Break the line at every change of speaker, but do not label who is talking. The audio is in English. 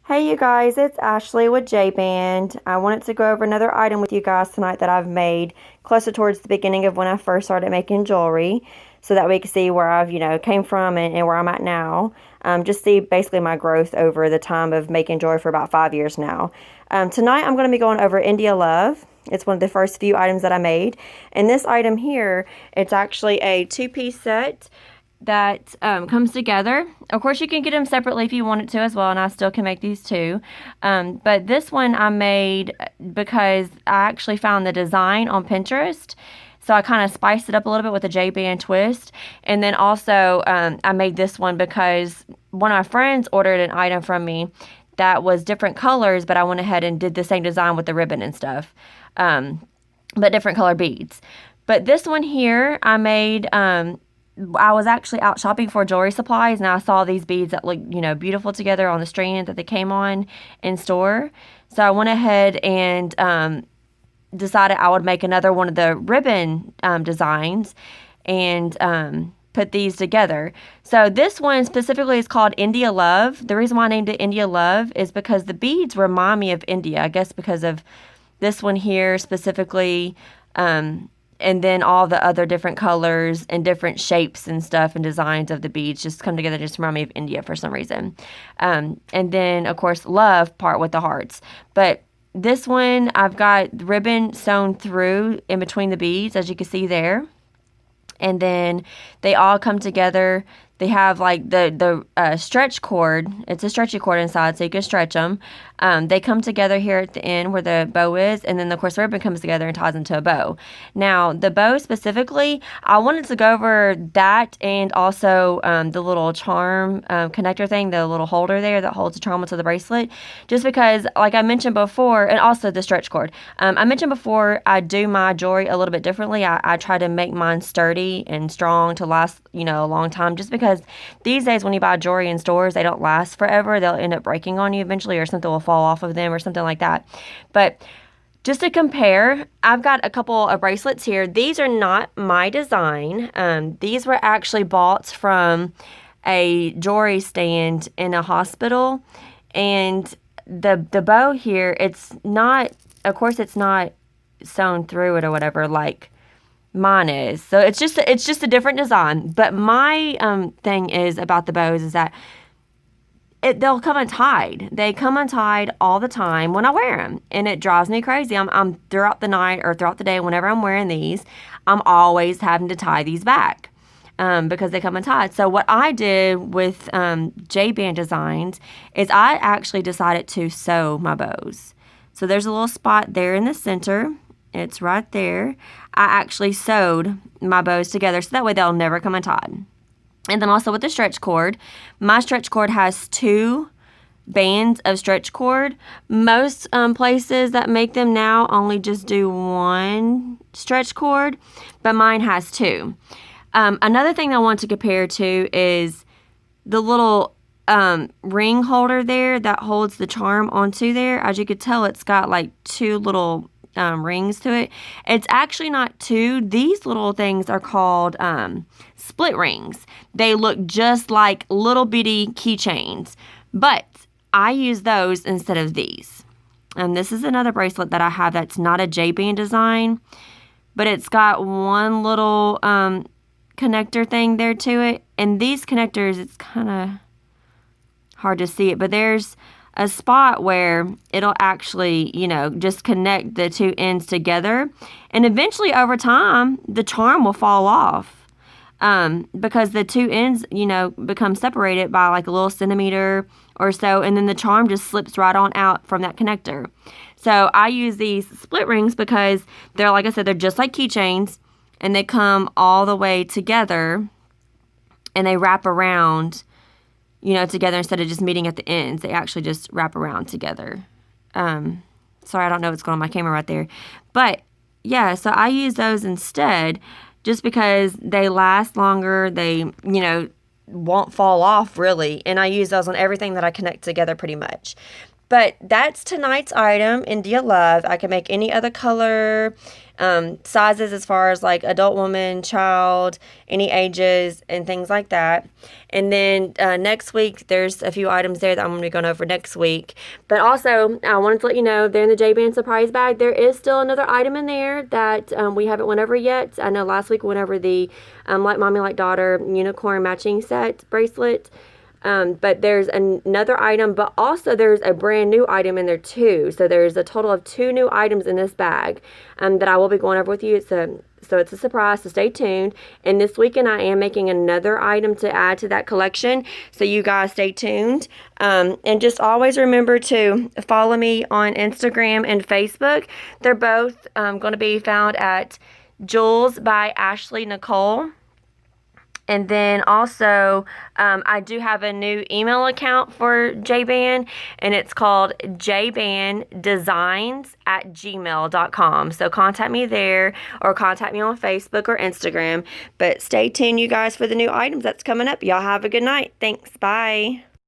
Hey you guys, it's Ashley with JBANs. I wanted to go over another item with you guys tonight that I've made closer towards the beginning of when I first started making jewelry so that we can see where I've, came from and where I'm at now. Just see basically my growth over the time of making jewelry for about 5 years now. Tonight I'm going to be going over India Love. It's one of the first few items that I made. And this item here, it's actually a two-piece set that comes together. Of course, you can get them separately if you wanted to as well, and I still can make these too. But this one I made because I actually found the design on Pinterest. So I kind of spiced it up a little bit with a JBAN twist. And then also I made this one because one of my friends ordered an item from me that was different colors, but I went ahead and did the same design with the ribbon and stuff, but different color beads. But this one here I made, I was actually out shopping for jewelry supplies, and I saw these beads that look, beautiful together on the strand that they came on in store. So I went ahead and decided I would make another one of the ribbon designs and put these together. So this one specifically is called India Love. The reason why I named it India Love is because the beads remind me of India, I guess because of this one here specifically, and then all the other different colors and different shapes and stuff and designs of the beads just come together, just remind me of India for some reason. And then, of course, love part with the hearts. But this one, I've got ribbon sewn through in between the beads, as you can see there. And then they all come together. They have like the stretch cord. It's a stretchy cord inside, so you can stretch them. They come together here at the end where the bow is, and then of course the ribbon comes together and ties into a bow. Now the bow specifically, I wanted to go over that and also the little charm connector thing, the little holder there that holds the charm onto the bracelet, just because, like I mentioned before, and also the stretch cord. I mentioned before I do my jewelry a little bit differently. I try to make mine sturdy and strong to last, a long time, just because these days when you buy jewelry in stores, they don't last forever. They'll end up breaking on you eventually, or something will fall off of them or something like that. But just to compare, I've got a couple of bracelets here. These are not my design. These were actually bought from a jewelry stand in a hospital. And the bow here, it's not, of course it's not sewn through it or whatever like mine is. So it's just a different design. But my thing is about the bows is that they'll come untied. They come untied all the time when I wear them, and it drives me crazy. I'm throughout the night or throughout the day, whenever I'm wearing these, I'm always having to tie these back because they come untied. So what I did with JBAN Designs is I actually decided to sew my bows. So there's a little spot there in the center. It's right there. I actually sewed my bows together so that way they'll never come untied. And then also with the stretch cord, my stretch cord has 2 bands of stretch cord. Most places that make them now only just do 1 stretch cord, but mine has 2. Another thing I want to compare to is the little ring holder there that holds the charm onto there. As you could tell, it's got like 2 little rings to it. It's actually not 2. These little things are called split rings. They look just like little bitty keychains, but I use those instead of these. And this is another bracelet that I have that's not a JBAN design, but it's got one little connector thing there to it. And these connectors, it's kind of hard to see it, but there's a spot where it'll actually, just connect the 2 ends together. And eventually over time, the charm will fall off because the 2 ends, become separated by like a little centimeter or so. And then the charm just slips right on out from that connector. So I use these split rings because they're, like I said, they're just like keychains, and they come all the way together and they wrap around together instead of just meeting at the ends. They actually just wrap around together. Sorry, I don't know what's going on my camera right there. But, yeah, so I use those instead just because they last longer. They, won't fall off, really. And I use those on everything that I connect together pretty much. But that's tonight's item, India Love. I can make any other color, sizes as far as like adult woman, child, any ages, and things like that. And then next week, there's a few items there that I'm going to be going over next week. But also, I wanted to let you know, they're in the JBAN surprise bag. There is still another item in there that we haven't went over yet. I know last week we went over the Like Mommy Like Daughter unicorn matching set bracelet. But there's another item, but also there's a brand new item in there too. So there's a total of 2 new items in this bag that I will be going over with you. So it's a surprise, so stay tuned. And this weekend I am making another item to add to that collection. So you guys stay tuned. And just always remember to follow me on Instagram and Facebook. They're both going to be found at Jules by Ashley Nicole. And then also, I do have a new email account for JBAN, and it's called jbandesigns@gmail.com. So contact me there or contact me on Facebook or Instagram. But stay tuned, you guys, for the new items that's coming up. Y'all have a good night. Thanks. Bye.